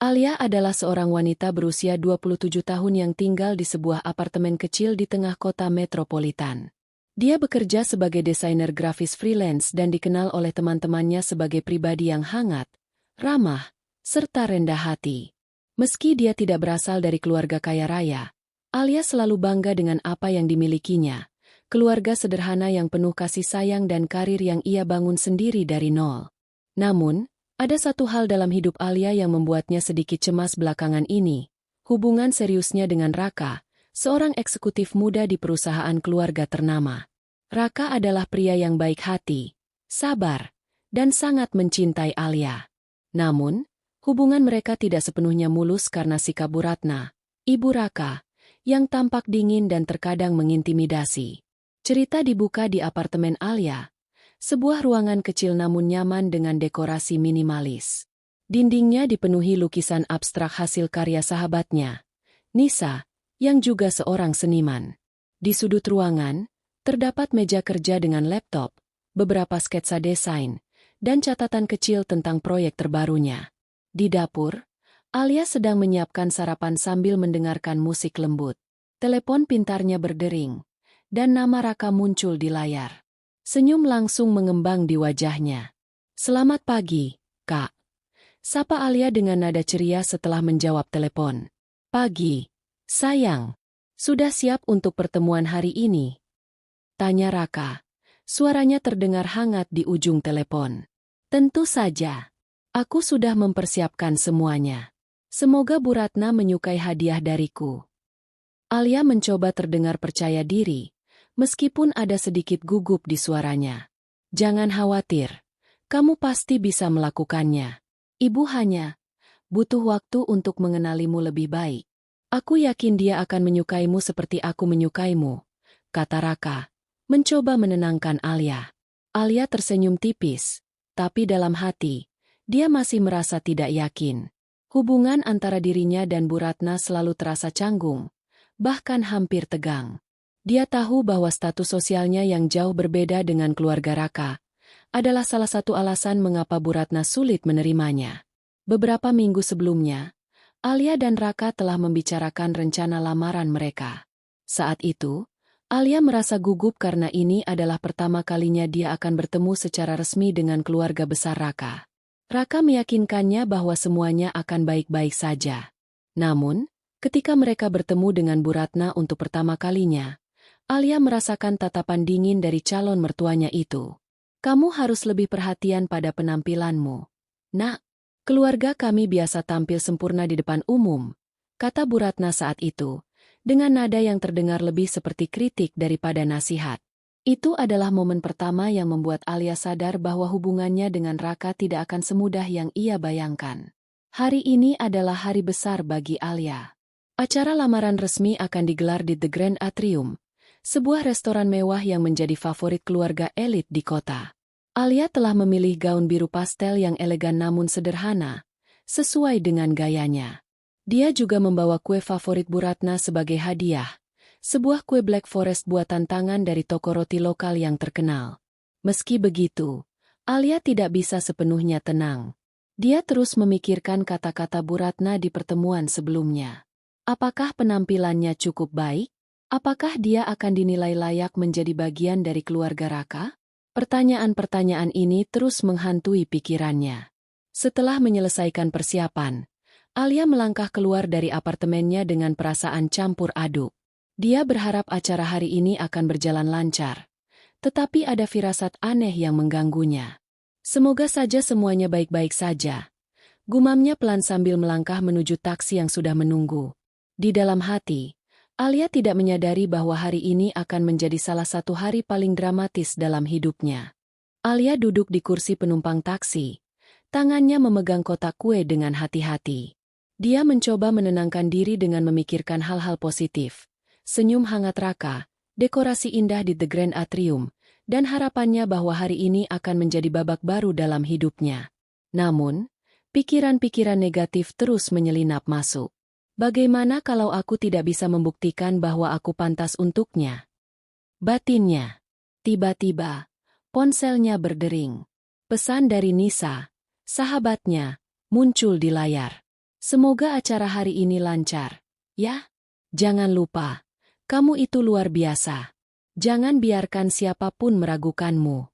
Alia adalah seorang wanita berusia 27 tahun yang tinggal di sebuah apartemen kecil di tengah kota metropolitan. Dia bekerja sebagai desainer grafis freelance dan dikenal oleh teman-temannya sebagai pribadi yang hangat, ramah, serta rendah hati. Meski dia tidak berasal dari keluarga kaya raya, Alia selalu bangga dengan apa yang dimilikinya, keluarga sederhana yang penuh kasih sayang dan karir yang ia bangun sendiri dari nol. Namun, ada satu hal dalam hidup Alia yang membuatnya sedikit cemas belakangan ini, hubungan seriusnya dengan Raka, seorang eksekutif muda di perusahaan keluarga ternama. Raka adalah pria yang baik hati, sabar, dan sangat mencintai Alia. Namun, hubungan mereka tidak sepenuhnya mulus karena sikap Bu Ratna, ibu Raka, yang tampak dingin dan terkadang mengintimidasi. Cerita dibuka di apartemen Alia, sebuah ruangan kecil namun nyaman dengan dekorasi minimalis. Dindingnya dipenuhi lukisan abstrak hasil karya sahabatnya, Nisa, yang juga seorang seniman. Di sudut ruangan, terdapat meja kerja dengan laptop, beberapa sketsa desain, dan catatan kecil tentang proyek terbarunya. Di dapur, Alia sedang menyiapkan sarapan sambil mendengarkan musik lembut. Telepon pintarnya berdering, dan nama Raka muncul di layar. Senyum langsung mengembang di wajahnya. "Selamat pagi, Kak." Sapa Alia dengan nada ceria setelah menjawab telepon. "Pagi, sayang. Sudah siap untuk pertemuan hari ini?" tanya Raka. Suaranya terdengar hangat di ujung telepon. "Tentu saja. Aku sudah mempersiapkan semuanya. Semoga Bu Ratna menyukai hadiah dariku." Alia mencoba terdengar percaya diri, meskipun ada sedikit gugup di suaranya. "Jangan khawatir. Kamu pasti bisa melakukannya. Ibu hanya butuh waktu untuk mengenalimu lebih baik. Aku yakin dia akan menyukaimu seperti aku menyukaimu," kata Raka, mencoba menenangkan Alia. Alia tersenyum tipis, tapi dalam hati, dia masih merasa tidak yakin. Hubungan antara dirinya dan Bu Ratna selalu terasa canggung, bahkan hampir tegang. Dia tahu bahwa status sosialnya yang jauh berbeda dengan keluarga Raka adalah salah satu alasan mengapa Bu Ratna sulit menerimanya. Beberapa minggu sebelumnya, Alia dan Raka telah membicarakan rencana lamaran mereka. Saat itu, Alia merasa gugup karena ini adalah pertama kalinya dia akan bertemu secara resmi dengan keluarga besar Raka. Raka meyakinkannya bahwa semuanya akan baik-baik saja. Namun, ketika mereka bertemu dengan Bu Ratna untuk pertama kalinya, Alia merasakan tatapan dingin dari calon mertuanya itu. "Kamu harus lebih perhatian pada penampilanmu, Nak. Keluarga kami biasa tampil sempurna di depan umum," kata Bu Ratna saat itu, dengan nada yang terdengar lebih seperti kritik daripada nasihat. Itu adalah momen pertama yang membuat Alia sadar bahwa hubungannya dengan Raka tidak akan semudah yang ia bayangkan. Hari ini adalah hari besar bagi Alia. Acara lamaran resmi akan digelar di The Grand Atrium, sebuah restoran mewah yang menjadi favorit keluarga elit di kota. Alia telah memilih gaun biru pastel yang elegan namun sederhana, sesuai dengan gayanya. Dia juga membawa kue favorit Bu Ratna sebagai hadiah, sebuah kue Black Forest buatan tangan dari toko roti lokal yang terkenal. Meski begitu, Alia tidak bisa sepenuhnya tenang. Dia terus memikirkan kata-kata Bu Ratna di pertemuan sebelumnya. Apakah penampilannya cukup baik? Apakah dia akan dinilai layak menjadi bagian dari keluarga Raka? Pertanyaan-pertanyaan ini terus menghantui pikirannya. Setelah menyelesaikan persiapan, Alia melangkah keluar dari apartemennya dengan perasaan campur aduk. Dia berharap acara hari ini akan berjalan lancar, tetapi ada firasat aneh yang mengganggunya. "Semoga saja semuanya baik-baik saja," gumamnya pelan sambil melangkah menuju taksi yang sudah menunggu. Di dalam hati, Alia tidak menyadari bahwa hari ini akan menjadi salah satu hari paling dramatis dalam hidupnya. Alia duduk di kursi penumpang taksi, tangannya memegang kotak kue dengan hati-hati. Dia mencoba menenangkan diri dengan memikirkan hal-hal positif. Senyum hangat Raka, dekorasi indah di The Grand Atrium, dan harapannya bahwa hari ini akan menjadi babak baru dalam hidupnya. Namun, pikiran-pikiran negatif terus menyelinap masuk. "Bagaimana kalau aku tidak bisa membuktikan bahwa aku pantas untuknya?" batinnya. Tiba-tiba, ponselnya berdering. Pesan dari Nisa, sahabatnya, muncul di layar. Semoga acara hari ini lancar. Ya? Jangan lupa, kamu itu luar biasa. Jangan biarkan siapapun meragukanmu.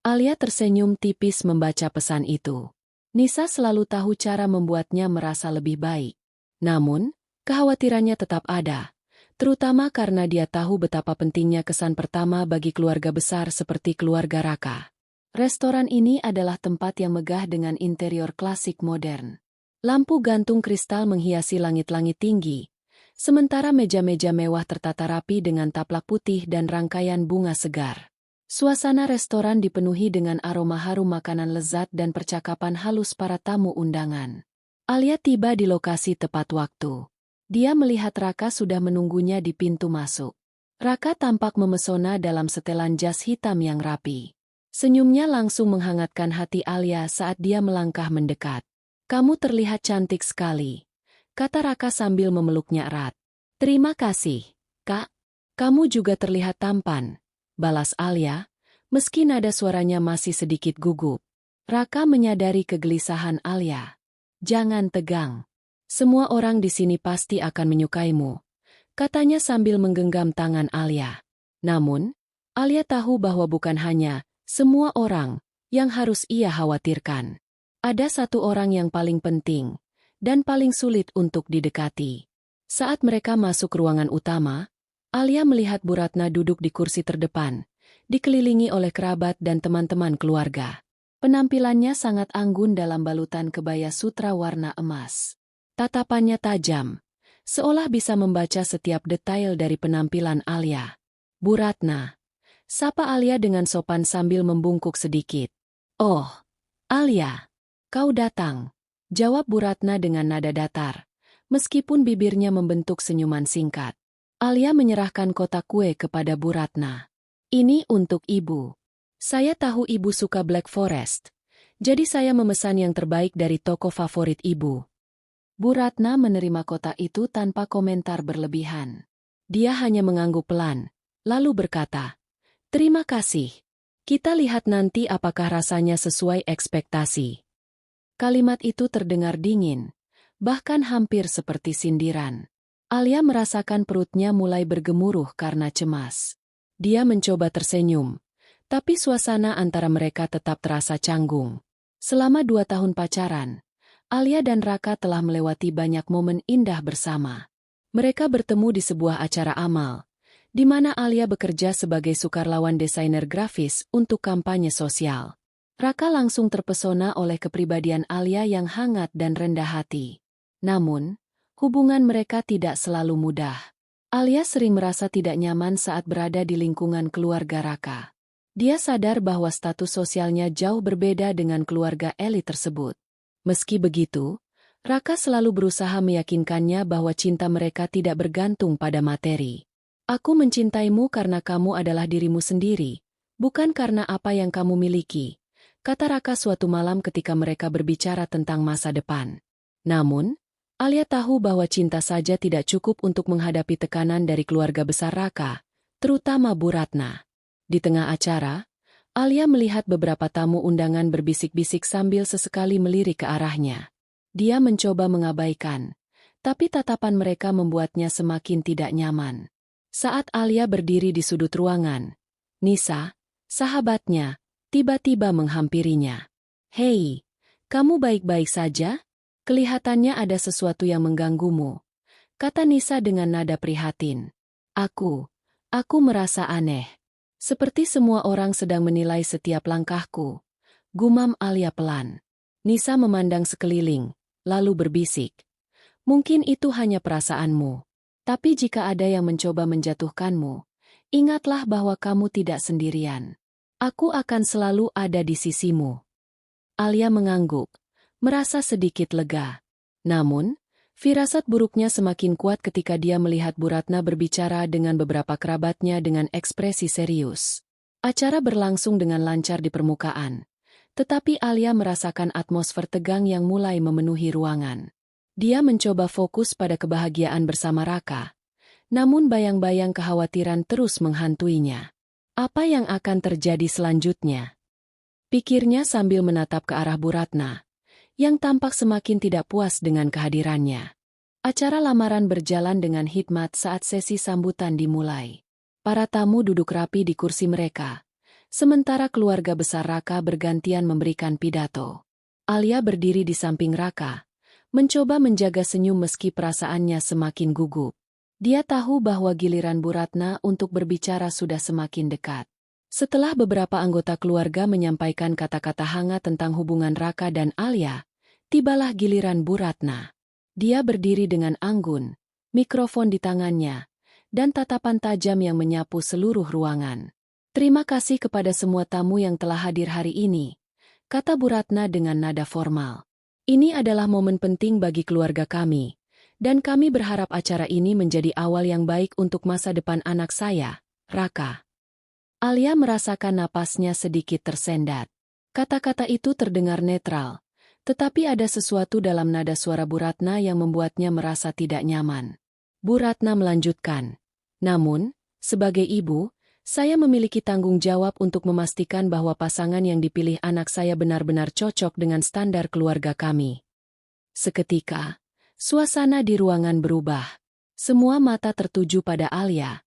Alia tersenyum tipis membaca pesan itu. Nisa selalu tahu cara membuatnya merasa lebih baik. Namun, kekhawatirannya tetap ada. Terutama karena dia tahu betapa pentingnya kesan pertama bagi keluarga besar seperti keluarga Raka. Restoran ini adalah tempat yang megah dengan interior klasik modern. Lampu gantung kristal menghiasi langit-langit tinggi, sementara meja-meja mewah tertata rapi dengan taplak putih dan rangkaian bunga segar. Suasana restoran dipenuhi dengan aroma harum makanan lezat dan percakapan halus para tamu undangan. Alia tiba di lokasi tepat waktu. Dia melihat Raka sudah menunggunya di pintu masuk. Raka tampak memesona dalam setelan jas hitam yang rapi. Senyumnya langsung menghangatkan hati Alia saat dia melangkah mendekat. "Kamu terlihat cantik sekali," kata Raka sambil memeluknya erat. "Terima kasih, Kak. Kamu juga terlihat tampan," balas Alia, meski nada suaranya masih sedikit gugup. Raka menyadari kegelisahan Alia. "Jangan tegang. Semua orang di sini pasti akan menyukaimu," katanya sambil menggenggam tangan Alia. Namun, Alia tahu bahwa bukan hanya semua orang yang harus ia khawatirkan. Ada satu orang yang paling penting dan paling sulit untuk didekati. Saat mereka masuk ruangan utama, Alia melihat Bu Ratna duduk di kursi terdepan, dikelilingi oleh kerabat dan teman-teman keluarga. Penampilannya sangat anggun dalam balutan kebaya sutra warna emas. Tatapannya tajam, seolah bisa membaca setiap detail dari penampilan Alia. "Bu Ratna," sapa Alia dengan sopan sambil membungkuk sedikit. "Oh, Alia, kau datang," jawab Bu Ratna dengan nada datar, meskipun bibirnya membentuk senyuman singkat. Alia menyerahkan kotak kue kepada Bu Ratna. "Ini untuk Ibu. Saya tahu Ibu suka Black Forest, jadi saya memesan yang terbaik dari toko favorit Ibu." Bu Ratna menerima kotak itu tanpa komentar berlebihan. Dia hanya mengangguk pelan, lalu berkata, "Terima kasih. Kita lihat nanti apakah rasanya sesuai ekspektasi." Kalimat itu terdengar dingin, bahkan hampir seperti sindiran. Alia merasakan perutnya mulai bergemuruh karena cemas. Dia mencoba tersenyum, tapi suasana antara mereka tetap terasa canggung. Selama 2 tahun pacaran, Alia dan Raka telah melewati banyak momen indah bersama. Mereka bertemu di sebuah acara amal, di mana Alia bekerja sebagai sukarlawan desainer grafis untuk kampanye sosial. Raka langsung terpesona oleh kepribadian Alia yang hangat dan rendah hati. Namun, hubungan mereka tidak selalu mudah. Alia sering merasa tidak nyaman saat berada di lingkungan keluarga Raka. Dia sadar bahwa status sosialnya jauh berbeda dengan keluarga elit tersebut. Meski begitu, Raka selalu berusaha meyakinkannya bahwa cinta mereka tidak bergantung pada materi. "Aku mencintaimu karena kamu adalah dirimu sendiri, bukan karena apa yang kamu miliki," kata Raka suatu malam ketika mereka berbicara tentang masa depan. Namun, Alia tahu bahwa cinta saja tidak cukup untuk menghadapi tekanan dari keluarga besar Raka, terutama Bu Ratna. Di tengah acara, Alia melihat beberapa tamu undangan berbisik-bisik sambil sesekali melirik ke arahnya. Dia mencoba mengabaikan, tapi tatapan mereka membuatnya semakin tidak nyaman. Saat Alia berdiri di sudut ruangan, Nisa, sahabatnya, tiba-tiba menghampirinya. "Hei, kamu baik-baik saja? Kelihatannya ada sesuatu yang mengganggumu," kata Nisa dengan nada prihatin. Aku merasa aneh. Seperti semua orang sedang menilai setiap langkahku," gumam Alia pelan. Nisa memandang sekeliling, lalu berbisik. "Mungkin itu hanya perasaanmu. Tapi jika ada yang mencoba menjatuhkanmu, ingatlah bahwa kamu tidak sendirian. Aku akan selalu ada di sisimu." Alia mengangguk, merasa sedikit lega. Namun, firasat buruknya semakin kuat ketika dia melihat Bu Ratna berbicara dengan beberapa kerabatnya dengan ekspresi serius. Acara berlangsung dengan lancar di permukaan, tetapi Alia merasakan atmosfer tegang yang mulai memenuhi ruangan. Dia mencoba fokus pada kebahagiaan bersama Raka, namun bayang-bayang kekhawatiran terus menghantuinya. Apa yang akan terjadi selanjutnya? Pikirnya sambil menatap ke arah Bu Ratna, yang tampak semakin tidak puas dengan kehadirannya. Acara lamaran berjalan dengan hikmat saat sesi sambutan dimulai. Para tamu duduk rapi di kursi mereka, sementara keluarga besar Raka bergantian memberikan pidato. Alia berdiri di samping Raka, mencoba menjaga senyum meski perasaannya semakin gugup. Dia tahu bahwa giliran Bu Ratna untuk berbicara sudah semakin dekat. Setelah beberapa anggota keluarga menyampaikan kata-kata hangat tentang hubungan Raka dan Alia, tibalah giliran Bu Ratna. Dia berdiri dengan anggun, mikrofon di tangannya, dan tatapan tajam yang menyapu seluruh ruangan. Terima kasih kepada semua tamu yang telah hadir hari ini, kata Bu Ratna dengan nada formal. Ini adalah momen penting bagi keluarga kami, dan kami berharap acara ini menjadi awal yang baik untuk masa depan anak saya, Raka. Alia merasakan napasnya sedikit tersendat. Kata-kata itu terdengar netral, tetapi ada sesuatu dalam nada suara Bu Ratna yang membuatnya merasa tidak nyaman. Bu Ratna melanjutkan, namun, sebagai ibu, saya memiliki tanggung jawab untuk memastikan bahwa pasangan yang dipilih anak saya benar-benar cocok dengan standar keluarga kami. Seketika, suasana di ruangan berubah. Semua mata tertuju pada Alia,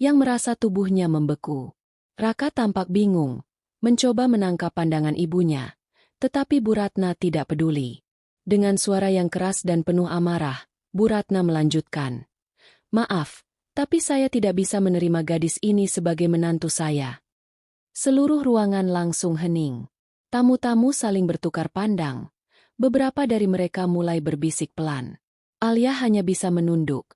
yang merasa tubuhnya membeku. Raka tampak bingung, mencoba menangkap pandangan ibunya, tetapi Bu Ratna tidak peduli. Dengan suara yang keras dan penuh amarah, Bu Ratna melanjutkan, "Maaf, tapi saya tidak bisa menerima gadis ini sebagai menantu saya." Seluruh ruangan langsung hening. Tamu-tamu saling bertukar pandang. Beberapa dari mereka mulai berbisik pelan. Alia hanya bisa menunduk.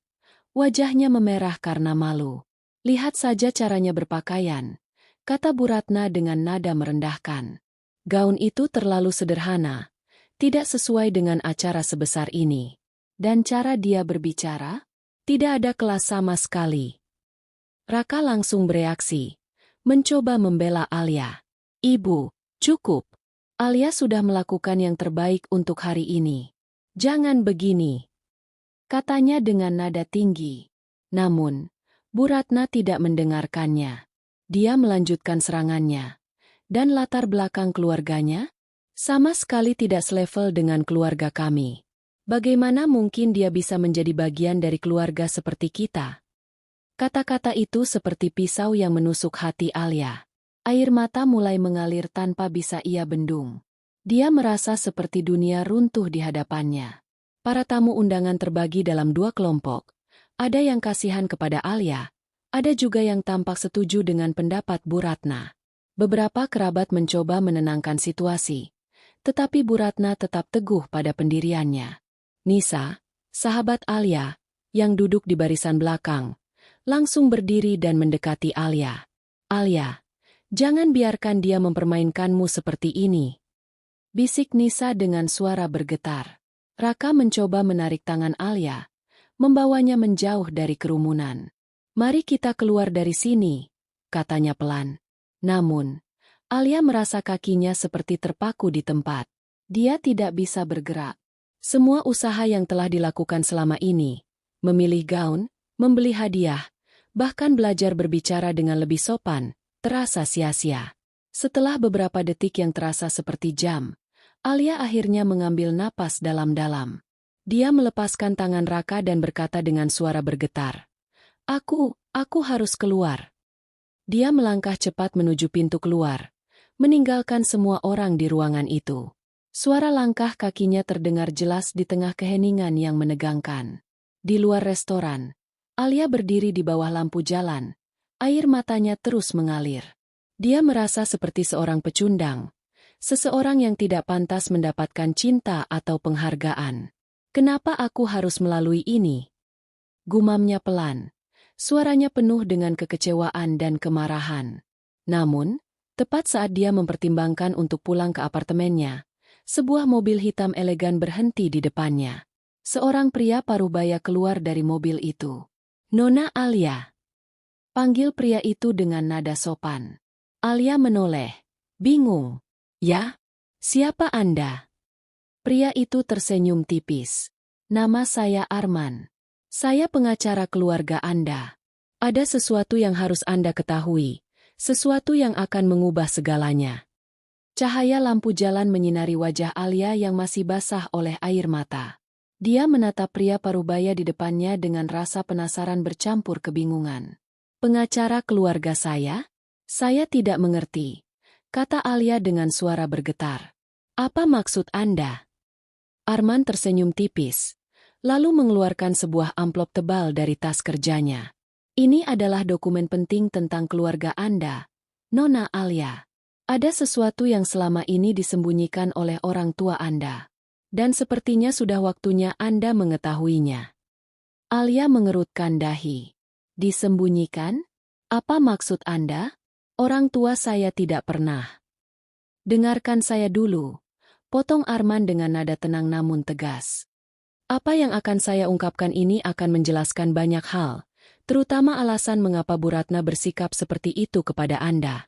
Wajahnya memerah karena malu. "Lihat saja caranya berpakaian," kata Bu Ratna dengan nada merendahkan. Gaun itu terlalu sederhana, tidak sesuai dengan acara sebesar ini. Dan cara dia berbicara? Tidak ada kelas sama sekali. Raka langsung bereaksi, mencoba membela Alia. "Ibu, cukup. Alia sudah melakukan yang terbaik untuk hari ini. Jangan begini," katanya dengan nada tinggi. Namun, Bu Ratna tidak mendengarkannya. Dia melanjutkan serangannya. Dan latar belakang keluarganya? Sama sekali tidak selevel dengan keluarga kami. Bagaimana mungkin dia bisa menjadi bagian dari keluarga seperti kita? Kata-kata itu seperti pisau yang menusuk hati Alia. Air mata mulai mengalir tanpa bisa ia bendung. Dia merasa seperti dunia runtuh di hadapannya. Para tamu undangan terbagi dalam dua kelompok. Ada yang kasihan kepada Alia, ada juga yang tampak setuju dengan pendapat Bu Ratna. Beberapa kerabat mencoba menenangkan situasi, tetapi Bu Ratna tetap teguh pada pendiriannya. Nisa, sahabat Alia, yang duduk di barisan belakang, langsung berdiri dan mendekati Alia. "Alia, jangan biarkan dia mempermainkanmu seperti ini," bisik Nisa dengan suara bergetar. Raka mencoba menarik tangan Alia, membawanya menjauh dari kerumunan. "Mari kita keluar dari sini," katanya pelan. Namun, Alia merasa kakinya seperti terpaku di tempat. Dia tidak bisa bergerak. Semua usaha yang telah dilakukan selama ini, memilih gaun, membeli hadiah, bahkan belajar berbicara dengan lebih sopan, terasa sia-sia. Setelah beberapa detik yang terasa seperti jam, Alia akhirnya mengambil napas dalam-dalam. Dia melepaskan tangan Raka dan berkata dengan suara bergetar, Aku harus keluar." Dia melangkah cepat menuju pintu keluar, meninggalkan semua orang di ruangan itu. Suara langkah kakinya terdengar jelas di tengah keheningan yang menegangkan. Di luar restoran, Alia berdiri di bawah lampu jalan. Air matanya terus mengalir. Dia merasa seperti seorang pecundang, seseorang yang tidak pantas mendapatkan cinta atau penghargaan. "Kenapa aku harus melalui ini?" Gumamnya pelan. Suaranya penuh dengan kekecewaan dan kemarahan. Namun, tepat saat dia mempertimbangkan untuk pulang ke apartemennya, sebuah mobil hitam elegan berhenti di depannya. Seorang pria parubaya keluar dari mobil itu. "Nona Alia," panggil pria itu dengan nada sopan. Alia menoleh, bingung. "Ya? Siapa Anda?" Pria itu tersenyum tipis. "Nama saya Arman. Saya pengacara keluarga Anda. Ada sesuatu yang harus Anda ketahui, sesuatu yang akan mengubah segalanya." Cahaya lampu jalan menyinari wajah Alia yang masih basah oleh air mata. Dia menatap pria parubaya di depannya dengan rasa penasaran bercampur kebingungan. "Pengacara keluarga saya? Saya tidak mengerti," kata Alia dengan suara bergetar. "Apa maksud Anda?" Arman tersenyum tipis, lalu mengeluarkan sebuah amplop tebal dari tas kerjanya. "Ini adalah dokumen penting tentang keluarga Anda, Nona Alia. Ada sesuatu yang selama ini disembunyikan oleh orang tua Anda. Dan sepertinya sudah waktunya Anda mengetahuinya." Alia mengerutkan dahi. "Disembunyikan? Apa maksud Anda? Orang tua saya tidak pernah." "Dengarkan saya dulu," potong Arman dengan nada tenang namun tegas. "Apa yang akan saya ungkapkan ini akan menjelaskan banyak hal, terutama alasan mengapa Bu Ratna bersikap seperti itu kepada Anda."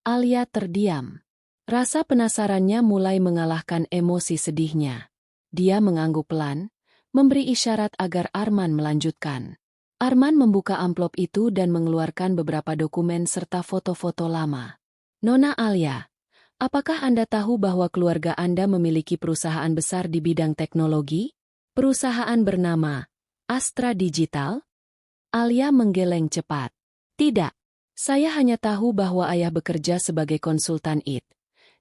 Alia terdiam. Rasa penasarannya mulai mengalahkan emosi sedihnya. Dia mengangguk pelan, memberi isyarat agar Arman melanjutkan. Arman membuka amplop itu dan mengeluarkan beberapa dokumen serta foto-foto lama. "Nona Alia, apakah Anda tahu bahwa keluarga Anda memiliki perusahaan besar di bidang teknologi? Perusahaan bernama Astra Digital?" Alia menggeleng cepat. "Tidak. Saya hanya tahu bahwa ayah bekerja sebagai konsultan IT,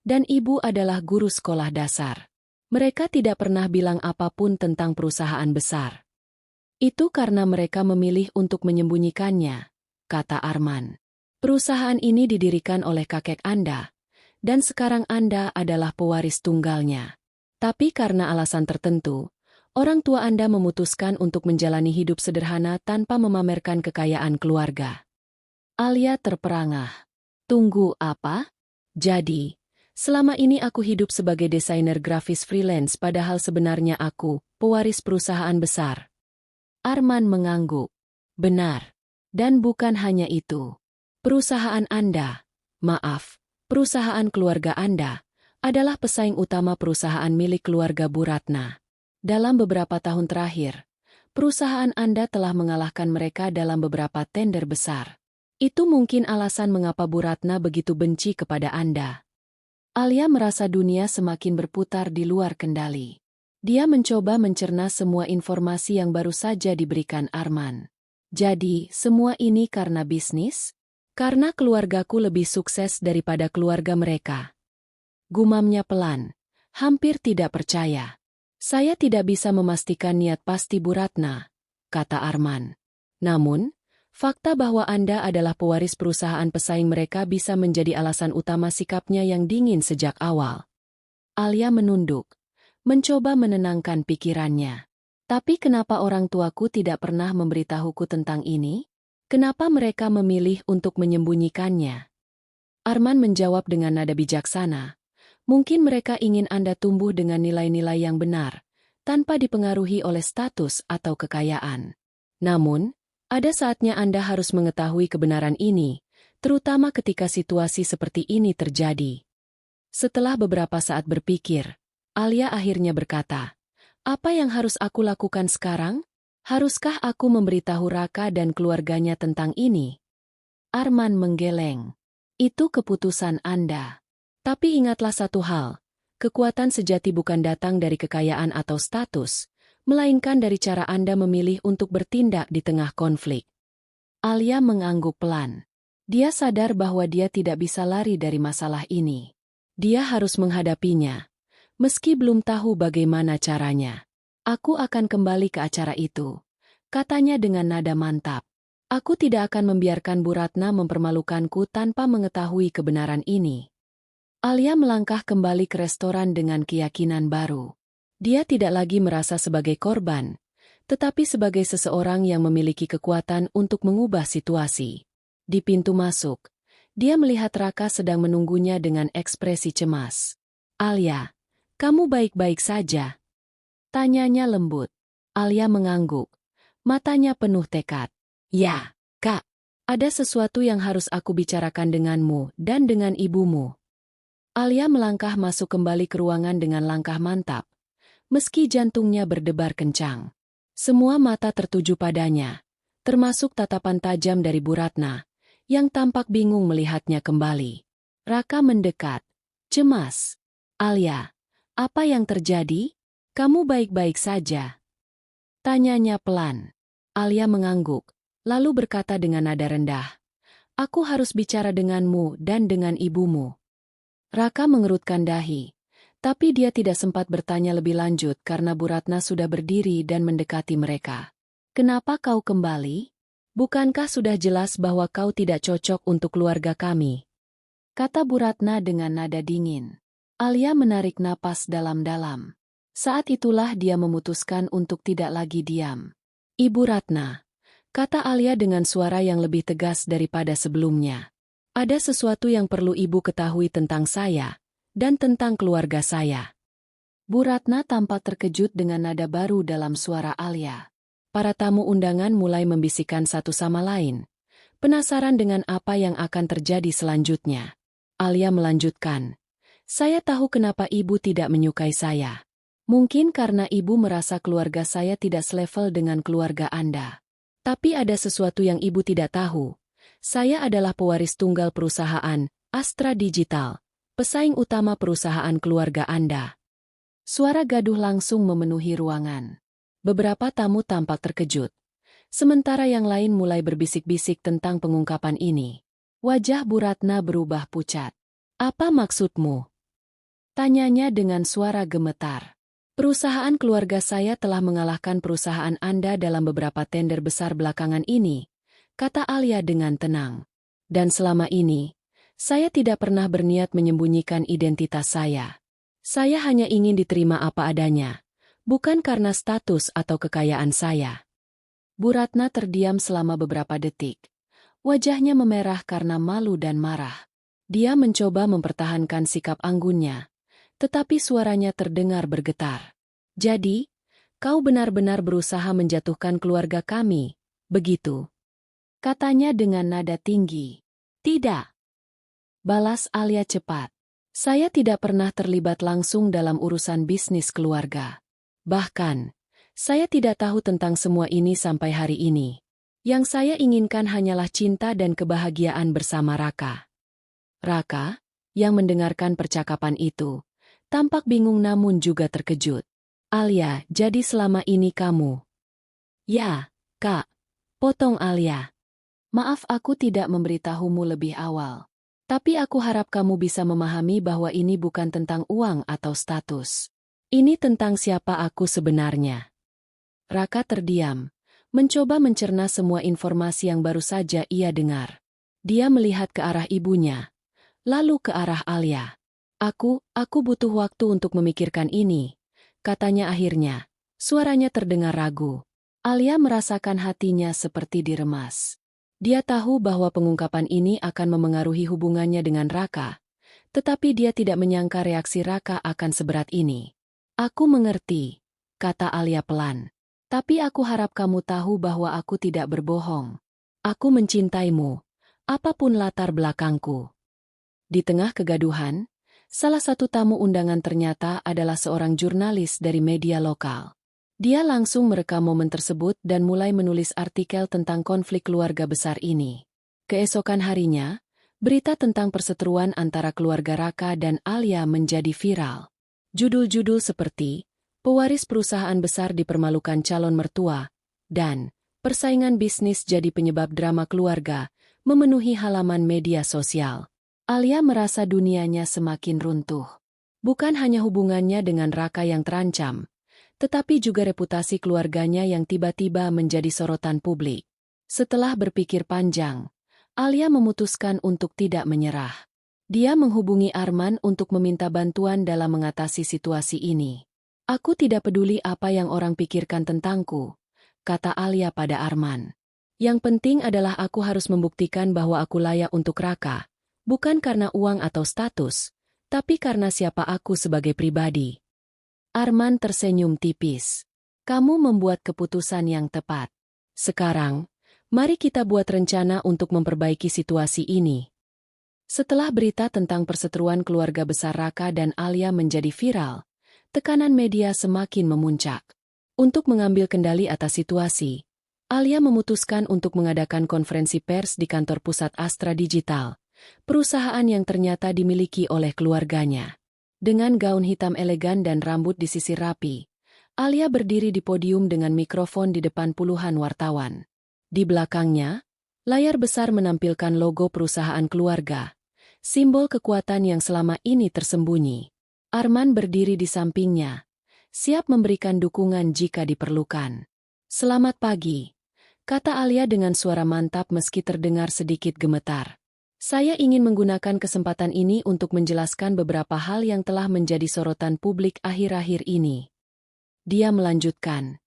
dan ibu adalah guru sekolah dasar. Mereka tidak pernah bilang apapun tentang perusahaan besar. Itu karena mereka memilih untuk menyembunyikannya," kata Arman. "Perusahaan ini didirikan oleh kakek Anda, dan sekarang Anda adalah pewaris tunggalnya. Tapi karena alasan tertentu, orang tua Anda memutuskan untuk menjalani hidup sederhana tanpa memamerkan kekayaan keluarga." Alia terperangah. "Tunggu apa? Jadi, selama ini aku hidup sebagai desainer grafis freelance padahal sebenarnya aku pewaris perusahaan besar?" Arman mengangguk. "Benar. Dan bukan hanya itu. Perusahaan Anda, maaf, perusahaan keluarga Anda, adalah pesaing utama perusahaan milik keluarga Bu Ratna. Dalam beberapa tahun terakhir, perusahaan Anda telah mengalahkan mereka dalam beberapa tender besar. Itu mungkin alasan mengapa Bu Ratna begitu benci kepada Anda." Alia merasa dunia semakin berputar di luar kendali. Dia mencoba mencerna semua informasi yang baru saja diberikan Arman. "Jadi, semua ini karena bisnis? Karena keluargaku lebih sukses daripada keluarga mereka?" Gumamnya pelan, hampir tidak percaya. "Saya tidak bisa memastikan niat pasti Bu Ratna," kata Arman. "Namun, fakta bahwa Anda adalah pewaris perusahaan pesaing mereka bisa menjadi alasan utama sikapnya yang dingin sejak awal." Alia menunduk, mencoba menenangkan pikirannya. "Tapi kenapa orang tuaku tidak pernah memberitahuku tentang ini? Kenapa mereka memilih untuk menyembunyikannya?" Arman menjawab dengan nada bijaksana. "Mungkin mereka ingin Anda tumbuh dengan nilai-nilai yang benar, tanpa dipengaruhi oleh status atau kekayaan. Namun, ada saatnya Anda harus mengetahui kebenaran ini, terutama ketika situasi seperti ini terjadi." Setelah beberapa saat berpikir, Alia akhirnya berkata, "Apa yang harus aku lakukan sekarang? Haruskah aku memberitahu Raka dan keluarganya tentang ini?" Arman menggeleng. "Itu keputusan Anda. Tapi ingatlah satu hal, kekuatan sejati bukan datang dari kekayaan atau status, melainkan dari cara Anda memilih untuk bertindak di tengah konflik." Alia mengangguk pelan. Dia sadar bahwa dia tidak bisa lari dari masalah ini. Dia harus menghadapinya, meski belum tahu bagaimana caranya. "Aku akan kembali ke acara itu," katanya dengan nada mantap. "Aku tidak akan membiarkan Bu Ratna mempermalukanku tanpa mengetahui kebenaran ini." Alia melangkah kembali ke restoran dengan keyakinan baru. Dia tidak lagi merasa sebagai korban, tetapi sebagai seseorang yang memiliki kekuatan untuk mengubah situasi. Di pintu masuk, dia melihat Raka sedang menunggunya dengan ekspresi cemas. "Alia, kamu baik-baik saja?" tanyanya lembut. Alia mengangguk, matanya penuh tekad. "Ya, Kak. Ada sesuatu yang harus aku bicarakan denganmu dan dengan ibumu." Alia melangkah masuk kembali ke ruangan dengan langkah mantap, meski jantungnya berdebar kencang. Semua mata tertuju padanya, termasuk tatapan tajam dari Bu Ratna, yang tampak bingung melihatnya kembali. Raka mendekat, Cemas. Alia, apa yang terjadi? Kamu baik-baik saja? Tanyanya pelan. Alia mengangguk, lalu berkata dengan nada rendah, aku harus bicara denganmu dan dengan ibumu. Raka mengerutkan dahi, tapi dia tidak sempat bertanya lebih lanjut karena Bu Ratna sudah berdiri dan mendekati mereka. Kenapa kau kembali? Bukankah sudah jelas bahwa kau tidak cocok untuk keluarga kami? Kata Bu Ratna dengan nada dingin. Alia menarik napas dalam-dalam. Saat itulah dia memutuskan untuk tidak lagi diam. Ibu Ratna, kata Alia dengan suara yang lebih tegas daripada sebelumnya. Ada sesuatu yang perlu ibu ketahui tentang saya, dan tentang keluarga saya. Bu Ratna tampak terkejut dengan nada baru dalam suara Alia. Para tamu undangan mulai membisikkan satu sama lain, penasaran dengan apa yang akan terjadi selanjutnya. Alia melanjutkan, saya tahu kenapa ibu tidak menyukai saya. Mungkin karena ibu merasa keluarga saya tidak selevel dengan keluarga Anda. Tapi ada sesuatu yang ibu tidak tahu. Saya adalah pewaris tunggal perusahaan, Astra Digital, pesaing utama perusahaan keluarga Anda. Suara gaduh langsung memenuhi ruangan. Beberapa tamu tampak terkejut. Sementara yang lain mulai berbisik-bisik tentang pengungkapan ini. Wajah Bu Ratna berubah pucat. Apa maksudmu? Tanyanya dengan suara gemetar. Perusahaan keluarga saya telah mengalahkan perusahaan Anda dalam beberapa tender besar belakangan ini, kata Alia dengan tenang. Dan selama ini, saya tidak pernah berniat menyembunyikan identitas saya. Saya hanya ingin diterima apa adanya, bukan karena status atau kekayaan saya. Bu Ratna terdiam selama beberapa detik. Wajahnya memerah karena malu dan marah. Dia mencoba mempertahankan sikap anggunnya, tetapi suaranya terdengar bergetar. Jadi, kau benar-benar berusaha menjatuhkan keluarga kami, begitu? Katanya dengan nada tinggi. Tidak. Balas Alia cepat. Saya tidak pernah terlibat langsung dalam urusan bisnis keluarga. Bahkan, saya tidak tahu tentang semua ini sampai hari ini. Yang saya inginkan hanyalah cinta dan kebahagiaan bersama Raka. Raka, yang mendengarkan percakapan itu, tampak bingung namun juga terkejut. Alia, jadi selama ini kamu? Ya, Kak. Potong Alia. Maaf aku tidak memberitahumu lebih awal. Tapi aku harap kamu bisa memahami bahwa ini bukan tentang uang atau status. Ini tentang siapa aku sebenarnya. Raka terdiam, mencoba mencerna semua informasi yang baru saja ia dengar. Dia melihat ke arah ibunya, lalu ke arah Alia. Aku butuh waktu untuk memikirkan ini, katanya akhirnya. Suaranya terdengar ragu. Alia merasakan hatinya seperti diremas. Dia tahu bahwa pengungkapan ini akan memengaruhi hubungannya dengan Raka, tetapi dia tidak menyangka reaksi Raka akan seberat ini. Aku mengerti, kata Alia pelan. Tapi aku harap kamu tahu bahwa aku tidak berbohong. Aku mencintaimu, apapun latar belakangku. Di tengah kegaduhan, salah satu tamu undangan ternyata adalah seorang jurnalis dari media lokal. Dia langsung merekam momen tersebut dan mulai menulis artikel tentang konflik keluarga besar ini. Keesokan harinya, berita tentang perseteruan antara keluarga Raka dan Alia menjadi viral. Judul-judul seperti, pewaris perusahaan besar dipermalukan calon mertua, dan persaingan bisnis jadi penyebab drama keluarga, memenuhi halaman media sosial. Alia merasa dunianya semakin runtuh. Bukan hanya hubungannya dengan Raka yang terancam, tetapi juga reputasi keluarganya yang tiba-tiba menjadi sorotan publik. Setelah berpikir panjang, Alia memutuskan untuk tidak menyerah. Dia menghubungi Arman untuk meminta bantuan dalam mengatasi situasi ini. Aku tidak peduli apa yang orang pikirkan tentangku, kata Alia pada Arman. Yang penting adalah aku harus membuktikan bahwa aku layak untuk Raka, bukan karena uang atau status, tapi karena siapa aku sebagai pribadi. Arman tersenyum tipis. Kamu membuat keputusan yang tepat. Sekarang, mari kita buat rencana untuk memperbaiki situasi ini. Setelah berita tentang perseteruan keluarga besar Raka dan Alia menjadi viral, tekanan media semakin memuncak. Untuk mengambil kendali atas situasi, Alia memutuskan untuk mengadakan konferensi pers di kantor pusat Astra Digital, perusahaan yang ternyata dimiliki oleh keluarganya. Dengan gaun hitam elegan dan rambut disisir rapi, Alia berdiri di podium dengan mikrofon di depan puluhan wartawan. Di belakangnya, layar besar menampilkan logo perusahaan keluarga, simbol kekuatan yang selama ini tersembunyi. Arman berdiri di sampingnya, siap memberikan dukungan jika diperlukan. "Selamat pagi," kata Alia dengan suara mantap meski terdengar sedikit gemetar. "Saya ingin menggunakan kesempatan ini untuk menjelaskan beberapa hal yang telah menjadi sorotan publik akhir-akhir ini." Dia melanjutkan,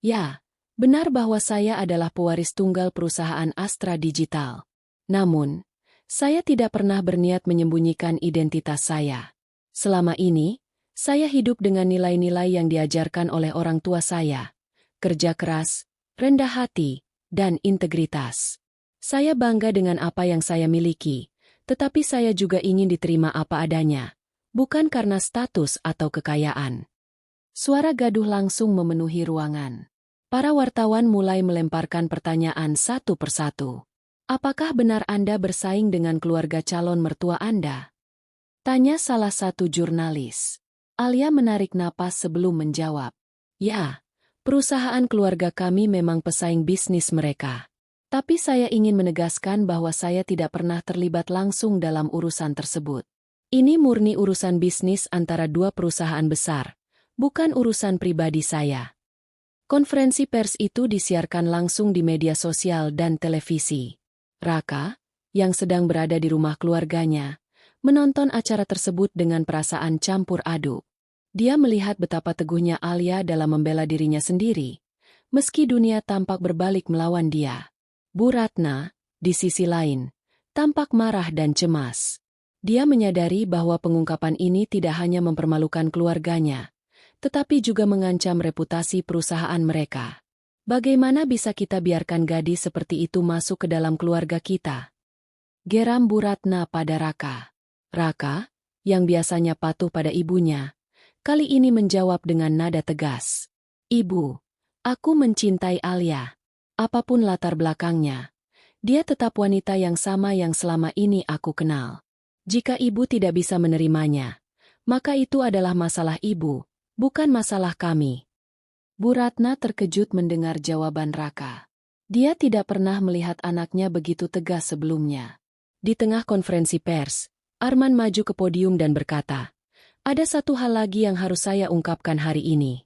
"Ya, benar bahwa saya adalah pewaris tunggal perusahaan Astra Digital. Namun, saya tidak pernah berniat menyembunyikan identitas saya. Selama ini, saya hidup dengan nilai-nilai yang diajarkan oleh orang tua saya. Kerja keras, rendah hati, dan integritas. Saya bangga dengan apa yang saya miliki, tetapi saya juga ingin diterima apa adanya, bukan karena status atau kekayaan." Suara gaduh langsung memenuhi ruangan. Para wartawan mulai melemparkan pertanyaan satu persatu. "Apakah benar Anda bersaing dengan keluarga calon mertua Anda?" tanya salah satu jurnalis. Alia menarik napas sebelum menjawab. "Ya, perusahaan keluarga kami memang pesaing bisnis mereka. Tapi saya ingin menegaskan bahwa saya tidak pernah terlibat langsung dalam urusan tersebut. Ini murni urusan bisnis antara dua perusahaan besar, bukan urusan pribadi saya." Konferensi pers itu disiarkan langsung di media sosial dan televisi. Raka, yang sedang berada di rumah keluarganya, menonton acara tersebut dengan perasaan campur aduk. Dia melihat betapa teguhnya Alia dalam membela dirinya sendiri, meski dunia tampak berbalik melawan dia. Bu Ratna, di sisi lain, tampak marah dan cemas. Dia menyadari bahwa pengungkapan ini tidak hanya mempermalukan keluarganya, tetapi juga mengancam reputasi perusahaan mereka. "Bagaimana bisa kita biarkan gadis seperti itu masuk ke dalam keluarga kita?" geram Bu Ratna pada Raka. Raka, yang biasanya patuh pada ibunya, kali ini menjawab dengan nada tegas. "Ibu, aku mencintai Alia. Apapun latar belakangnya, dia tetap wanita yang sama yang selama ini aku kenal. Jika ibu tidak bisa menerimanya, maka itu adalah masalah ibu, bukan masalah kami." Bu Ratna terkejut mendengar jawaban Raka. Dia tidak pernah melihat anaknya begitu tegas sebelumnya. Di tengah konferensi pers, Arman maju ke podium dan berkata, "Ada satu hal lagi yang harus saya ungkapkan hari ini."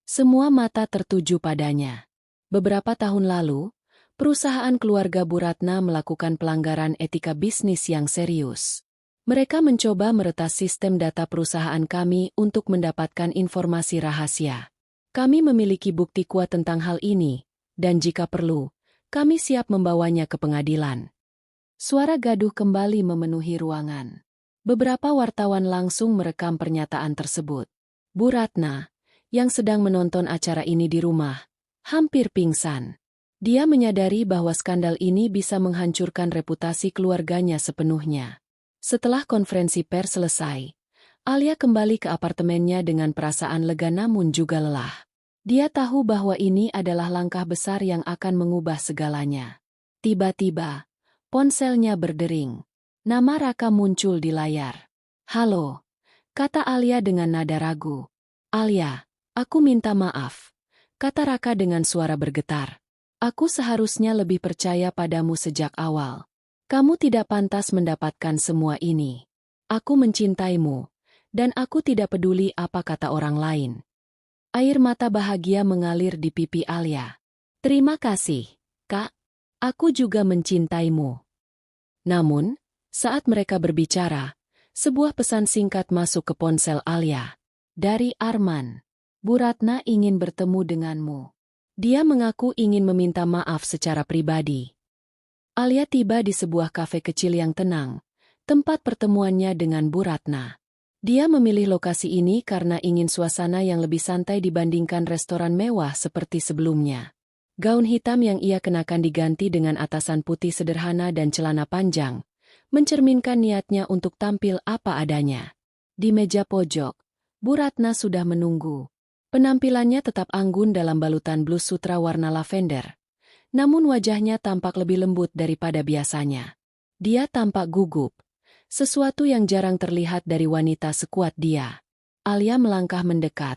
Semua mata tertuju padanya. Beberapa tahun lalu, perusahaan keluarga Bu Ratna melakukan pelanggaran etika bisnis yang serius. Mereka mencoba meretas sistem data perusahaan kami untuk mendapatkan informasi rahasia. Kami memiliki bukti kuat tentang hal ini, dan jika perlu, kami siap membawanya ke pengadilan. Suara gaduh kembali memenuhi ruangan. Beberapa wartawan langsung merekam pernyataan tersebut. Bu Ratna, yang sedang menonton acara ini di rumah, hampir pingsan. Dia menyadari bahwa skandal ini bisa menghancurkan reputasi keluarganya sepenuhnya. Setelah konferensi pers selesai, Alia kembali ke apartemennya dengan perasaan lega namun juga lelah. Dia tahu bahwa ini adalah langkah besar yang akan mengubah segalanya. Tiba-tiba, ponselnya berdering. Nama Raka muncul di layar. "Halo," kata Alia dengan nada ragu. "Alia, aku minta maaf," kata Raka dengan suara bergetar. "Aku seharusnya lebih percaya padamu sejak awal. Kamu tidak pantas mendapatkan semua ini. Aku mencintaimu, dan aku tidak peduli apa kata orang lain." Air mata bahagia mengalir di pipi Alia. "Terima kasih, Kak. Aku juga mencintaimu." Namun, saat mereka berbicara, sebuah pesan singkat masuk ke ponsel Alia. Dari Arman. "Bu Ratna ingin bertemu denganmu. Dia mengaku ingin meminta maaf secara pribadi." Alia tiba di sebuah kafe kecil yang tenang, tempat pertemuannya dengan Bu Ratna. Dia memilih lokasi ini karena ingin suasana yang lebih santai dibandingkan restoran mewah seperti sebelumnya. Gaun hitam yang ia kenakan diganti dengan atasan putih sederhana dan celana panjang, mencerminkan niatnya untuk tampil apa adanya. Di meja pojok, Bu Ratna sudah menunggu. Penampilannya tetap anggun dalam balutan blus sutra warna lavender. Namun wajahnya tampak lebih lembut daripada biasanya. Dia tampak gugup, sesuatu yang jarang terlihat dari wanita sekuat dia. Alia melangkah mendekat,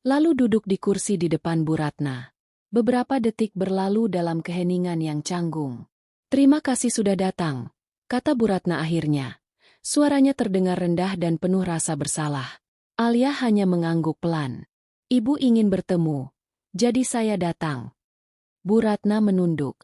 lalu duduk di kursi di depan Bu Ratna. Beberapa detik berlalu dalam keheningan yang canggung. "Terima kasih sudah datang," kata Bu Ratna akhirnya. Suaranya terdengar rendah dan penuh rasa bersalah. Alia hanya mengangguk pelan. "Ibu ingin bertemu, jadi saya datang." Bu Ratna menunduk,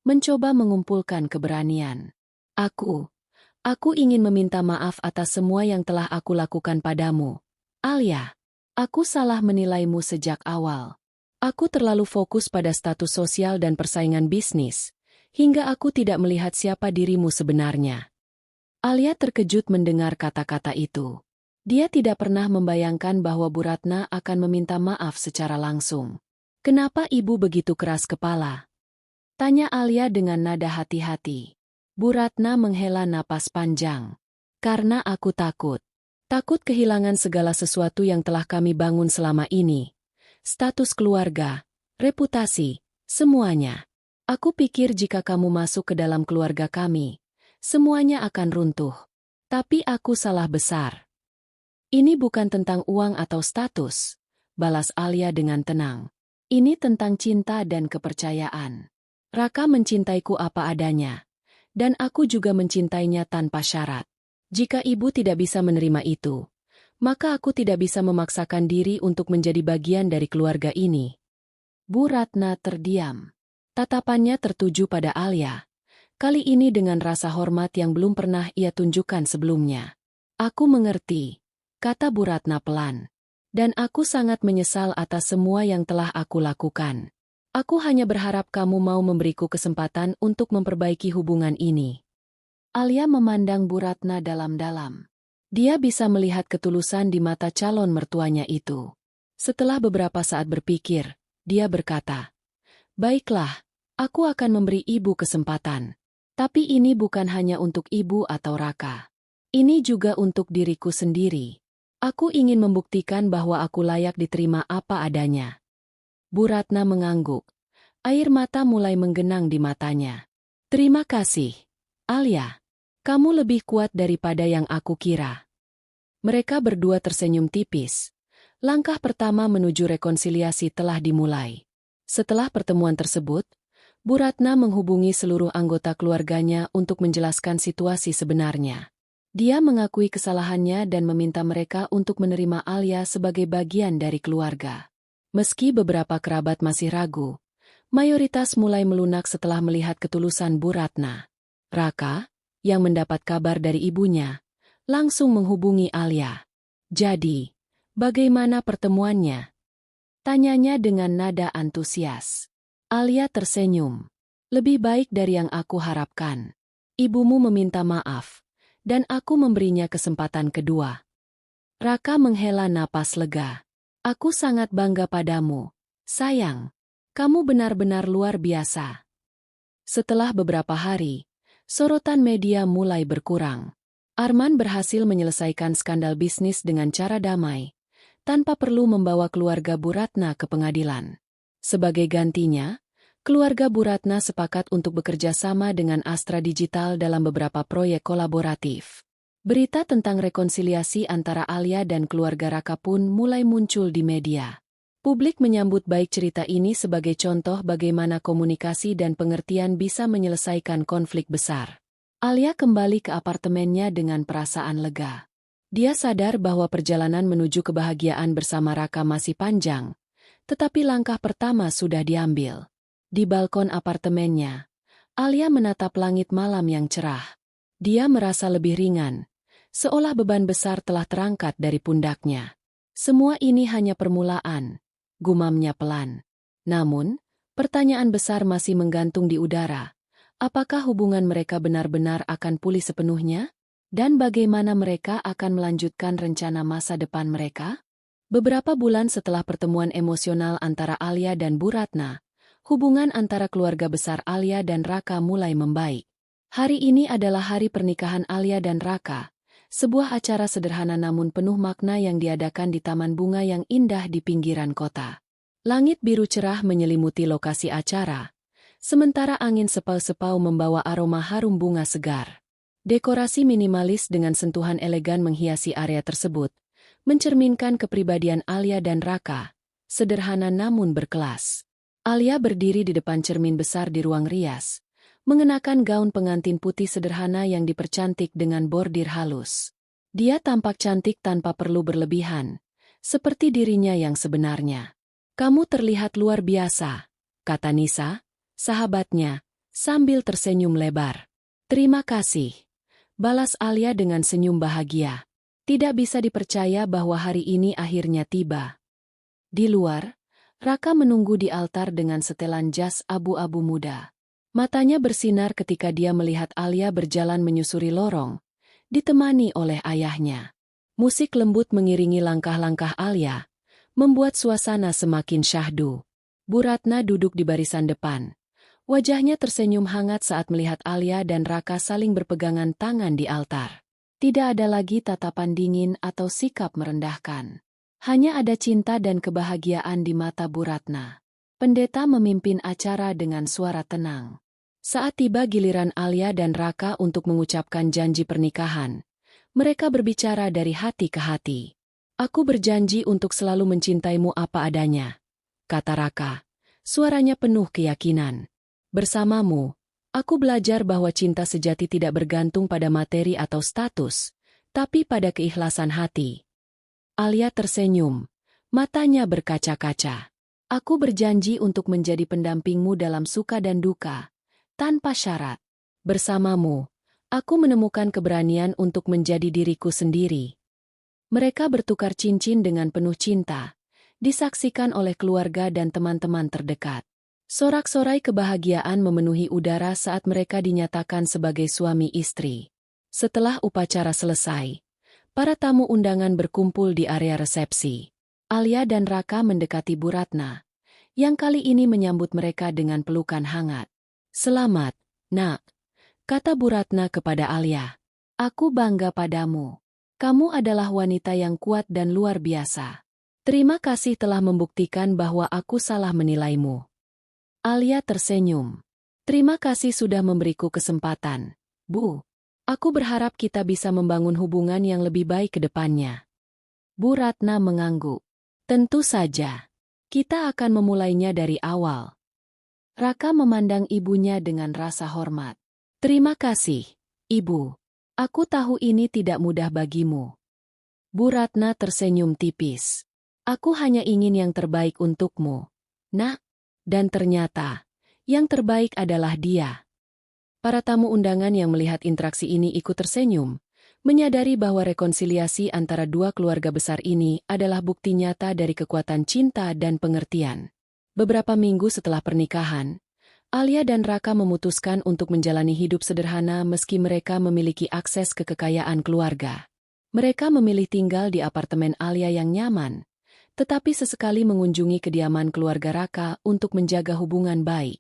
mencoba mengumpulkan keberanian. Aku ingin meminta maaf atas semua yang telah aku lakukan padamu. Alia, aku salah menilaimu sejak awal. Aku terlalu fokus pada status sosial dan persaingan bisnis, hingga aku tidak melihat siapa dirimu sebenarnya." Alia terkejut mendengar kata-kata itu. Dia tidak pernah membayangkan bahwa Bu Ratna akan meminta maaf secara langsung. "Kenapa ibu begitu keras kepala?" tanya Alia dengan nada hati-hati. Bu Ratna menghela napas panjang. "Karena aku takut. Takut kehilangan segala sesuatu yang telah kami bangun selama ini. Status keluarga, reputasi, semuanya. Aku pikir jika kamu masuk ke dalam keluarga kami, semuanya akan runtuh. Tapi aku salah besar." "Ini bukan tentang uang atau status," balas Alia dengan tenang. "Ini tentang cinta dan kepercayaan. Raka mencintaiku apa adanya, dan aku juga mencintainya tanpa syarat. Jika ibu tidak bisa menerima itu, maka aku tidak bisa memaksakan diri untuk menjadi bagian dari keluarga ini." Bu Ratna terdiam. Tatapannya tertuju pada Alia. Kali ini dengan rasa hormat yang belum pernah ia tunjukkan sebelumnya. "Aku mengerti," kata Bu Ratna pelan. "Dan aku sangat menyesal atas semua yang telah aku lakukan. Aku hanya berharap kamu mau memberiku kesempatan untuk memperbaiki hubungan ini." Alia memandang Bu Ratna dalam-dalam. Dia bisa melihat ketulusan di mata calon mertuanya itu. Setelah beberapa saat berpikir, dia berkata, "Baiklah, aku akan memberi ibu kesempatan. Tapi ini bukan hanya untuk ibu atau Raka. Ini juga untuk diriku sendiri. Aku ingin membuktikan bahwa aku layak diterima apa adanya." Bu Ratna mengangguk. Air mata mulai menggenang di matanya. "Terima kasih, Alia. Kamu lebih kuat daripada yang aku kira." Mereka berdua tersenyum tipis. Langkah pertama menuju rekonsiliasi telah dimulai. Setelah pertemuan tersebut, Bu Ratna menghubungi seluruh anggota keluarganya untuk menjelaskan situasi sebenarnya. Dia mengakui kesalahannya dan meminta mereka untuk menerima Alia sebagai bagian dari keluarga. Meski beberapa kerabat masih ragu, mayoritas mulai melunak setelah melihat ketulusan Bu Ratna. Raka, yang mendapat kabar dari ibunya, langsung menghubungi Alia. "Jadi, bagaimana pertemuannya?" tanyanya dengan nada antusias. Alia tersenyum. "Lebih baik dari yang aku harapkan. Ibumu meminta maaf, dan aku memberinya kesempatan kedua." Raka menghela napas lega. "Aku sangat bangga padamu, sayang. Kamu benar-benar luar biasa." Setelah beberapa hari, sorotan media mulai berkurang. Arman berhasil menyelesaikan skandal bisnis dengan cara damai, tanpa perlu membawa keluarga Bu Ratna ke pengadilan. Sebagai gantinya, keluarga Bu Ratna sepakat untuk bekerja sama dengan Astra Digital dalam beberapa proyek kolaboratif. Berita tentang rekonsiliasi antara Alia dan keluarga Raka pun mulai muncul di media. Publik menyambut baik cerita ini sebagai contoh bagaimana komunikasi dan pengertian bisa menyelesaikan konflik besar. Alia kembali ke apartemennya dengan perasaan lega. Dia sadar bahwa perjalanan menuju kebahagiaan bersama Raka masih panjang, tetapi langkah pertama sudah diambil. Di balkon apartemennya, Alia menatap langit malam yang cerah. Dia merasa lebih ringan, seolah beban besar telah terangkat dari pundaknya. "Semua ini hanya permulaan," gumamnya pelan. Namun, pertanyaan besar masih menggantung di udara. Apakah hubungan mereka benar-benar akan pulih sepenuhnya? Dan bagaimana mereka akan melanjutkan rencana masa depan mereka? Beberapa bulan setelah pertemuan emosional antara Alia dan Bu Ratna, hubungan antara keluarga besar Alia dan Raka mulai membaik. Hari ini adalah hari pernikahan Alia dan Raka, sebuah acara sederhana namun penuh makna yang diadakan di taman bunga yang indah di pinggiran kota. Langit biru cerah menyelimuti lokasi acara, sementara angin sepau-sepau membawa aroma harum bunga segar. Dekorasi minimalis dengan sentuhan elegan menghiasi area tersebut, mencerminkan kepribadian Alia dan Raka, sederhana namun berkelas. Alia berdiri di depan cermin besar di ruang rias, mengenakan gaun pengantin putih sederhana yang dipercantik dengan bordir halus. Dia tampak cantik tanpa perlu berlebihan, seperti dirinya yang sebenarnya. "Kamu terlihat luar biasa," kata Nisa, sahabatnya, sambil tersenyum lebar. "Terima kasih," balas Alia dengan senyum bahagia. Tidak bisa dipercaya bahwa hari ini akhirnya tiba. Di luar, Raka menunggu di altar dengan setelan jas abu-abu muda. Matanya bersinar ketika dia melihat Alia berjalan menyusuri lorong, ditemani oleh ayahnya. Musik lembut mengiringi langkah-langkah Alia, membuat suasana semakin syahdu. Bu Ratna duduk di barisan depan. Wajahnya tersenyum hangat saat melihat Alia dan Raka saling berpegangan tangan di altar. Tidak ada lagi tatapan dingin atau sikap merendahkan. Hanya ada cinta dan kebahagiaan di mata Bu Ratna. Pendeta memimpin acara dengan suara tenang. Saat tiba giliran Alia dan Raka untuk mengucapkan janji pernikahan, mereka berbicara dari hati ke hati. "Aku berjanji untuk selalu mencintaimu apa adanya," kata Raka. Suaranya penuh keyakinan. "Bersamamu, aku belajar bahwa cinta sejati tidak bergantung pada materi atau status, tapi pada keikhlasan hati." Alia tersenyum, matanya berkaca-kaca. "Aku berjanji untuk menjadi pendampingmu dalam suka dan duka, tanpa syarat. Bersamamu, aku menemukan keberanian untuk menjadi diriku sendiri." Mereka bertukar cincin dengan penuh cinta, disaksikan oleh keluarga dan teman-teman terdekat. Sorak-sorai kebahagiaan memenuhi udara saat mereka dinyatakan sebagai suami istri. Setelah upacara selesai, para tamu undangan berkumpul di area resepsi. Alia dan Raka mendekati Bu Ratna, yang kali ini menyambut mereka dengan pelukan hangat. "Selamat, Nak," kata Bu Ratna kepada Alia. "Aku bangga padamu. Kamu adalah wanita yang kuat dan luar biasa. Terima kasih telah membuktikan bahwa aku salah menilaimu." Alia tersenyum. "Terima kasih sudah memberiku kesempatan, Bu. Aku berharap kita bisa membangun hubungan yang lebih baik ke depannya." Bu Ratna mengangguk. "Tentu saja. Kita akan memulainya dari awal." Raka memandang ibunya dengan rasa hormat. "Terima kasih, Ibu. Aku tahu ini tidak mudah bagimu." Bu Ratna tersenyum tipis. "Aku hanya ingin yang terbaik untukmu, Nak." Dan ternyata, yang terbaik adalah dia. Para tamu undangan yang melihat interaksi ini ikut tersenyum, menyadari bahwa rekonsiliasi antara dua keluarga besar ini adalah bukti nyata dari kekuatan cinta dan pengertian. Beberapa minggu setelah pernikahan, Alia dan Raka memutuskan untuk menjalani hidup sederhana meski mereka memiliki akses ke kekayaan keluarga. Mereka memilih tinggal di apartemen Alia yang nyaman, tetapi sesekali mengunjungi kediaman keluarga Raka untuk menjaga hubungan baik.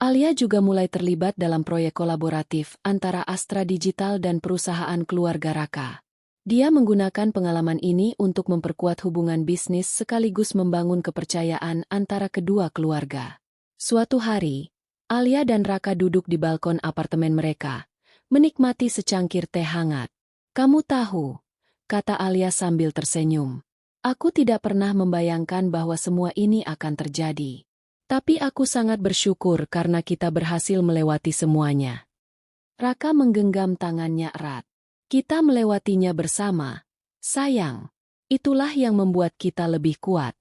Alia juga mulai terlibat dalam proyek kolaboratif antara Astra Digital dan perusahaan keluarga Raka. Dia menggunakan pengalaman ini untuk memperkuat hubungan bisnis sekaligus membangun kepercayaan antara kedua keluarga. Suatu hari, Alia dan Raka duduk di balkon apartemen mereka, menikmati secangkir teh hangat. "Kamu tahu," kata Alia sambil tersenyum, "aku tidak pernah membayangkan bahwa semua ini akan terjadi. Tapi aku sangat bersyukur karena kita berhasil melewati semuanya." Raka menggenggam tangannya erat. "Kita melewatinya bersama, sayang. Itulah yang membuat kita lebih kuat."